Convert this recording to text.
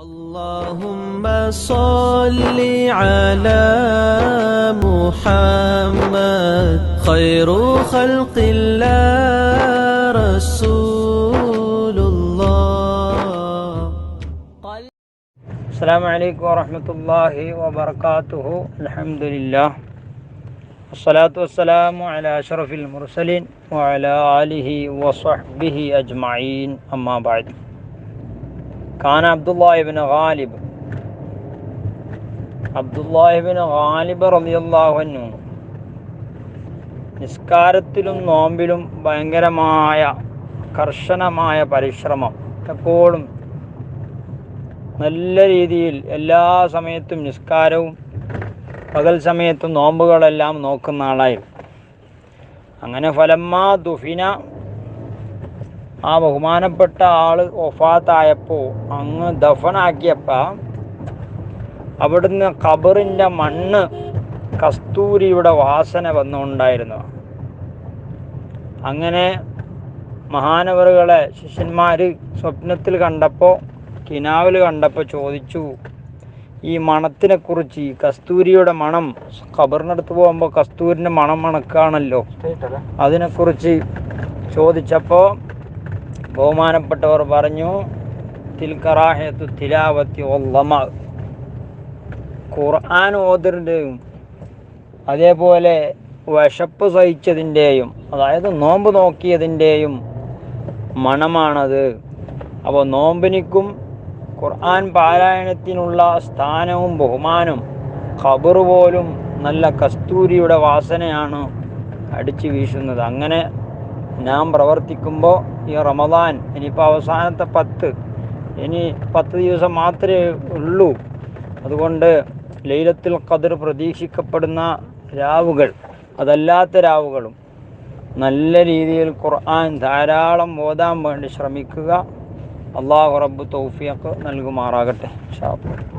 اللهم صل على محمد خير خلق الله رسول الله. السلام عليكم ورحمة الله وبركاته. الحمد لله والصلاة والسلام على أشرف المرسلين وعلى آله وصحبه أجمعين. أما بعد. كان عبد الله بن غالib റളിയല്ലാഹു അൻഹു നിസ്കാരത്തിലും നോമ്പിലും ഭയങ്കരമായ കർശനമായ പരിശ്രമം, എപ്പോഴും നല്ല രീതിയിൽ എല്ലാ സമയത്തും നിസ്കാരവും പകൽ സമയത്തും നോമ്പുകളെല്ലാം നോക്കുന്ന ആളായിരുന്നു. അങ്ങനെ ഫലമ്മാ ദുഫിന, ആ ബഹുമാനപ്പെട്ട ആള് വഫാത്തായപ്പോൾ അങ്ങ് ദഫനാക്കിയപ്പോൾ അവിടുന്ന് ഖബറിൻ്റെ മണ്ണ് കസ്തൂരിയുടെ വാസന വന്നുകൊണ്ടായിരുന്നു. അങ്ങനെ മഹാനവറുകളെ ശിഷ്യന്മാർ സ്വപ്നത്തിൽ കണ്ടപ്പോൾ, കിനാവിൽ കണ്ടപ്പോൾ ചോദിച്ചു, ഈ മണത്തിനെക്കുറിച്ച്, ഈ കസ്തൂരിയുടെ മണം, ഖബറിനടുത്ത് പോകുമ്പോൾ കസ്തൂരിൻ്റെ മണം മണക്കാണല്ലോ, അതിനെക്കുറിച്ച് ചോദിച്ചപ്പോൾ ബഹുമാനപ്പെട്ടവർ പറഞ്ഞു, തിൽക്കറാഹത്തു തിലാവത്തി വല്ലമ, ഖുർആൻ ഓതറിൻ്റെയും അതേപോലെ വിശപ്പ് സഹിച്ചതിൻ്റെയും, അതായത് നോമ്പ് നോക്കിയതിൻ്റെയും മണമാണത്. അപ്പോൾ നോമ്പിനിക്കും ഖുർആൻ പാരായണത്തിനുള്ള സ്ഥാനവും ബഹുമാനവും ഖബർ പോലും നല്ല കസ്തൂരിയുടെ വാസനയാണ് അടിച്ചു വീശുന്നത്. അങ്ങനെ നാം പ്രവർത്തിക്കുമ്പോൾ ഈ റമദാൻ ഇനിയിപ്പോൾ അവസാനത്തെ 10, ഇനി 10 ദിവസം മാത്രമേ ഉള്ളൂ. അതുകൊണ്ട് ലൈലത്തുൽ ഖദ്ർ പ്രതീക്ഷിക്കപ്പെടുന്ന രാവുകൾ, അതല്ലാത്ത രാവുകളും നല്ല രീതിയിൽ ഖുർആൻ ധാരാളം ഓതാൻ വേണ്ടി ശ്രമിക്കുക. അല്ലാഹു റബ്ബ് തൗഫീഖ് നൽകുമാറാകട്ടെ. ഇൻഷാ അല്ലാഹ്.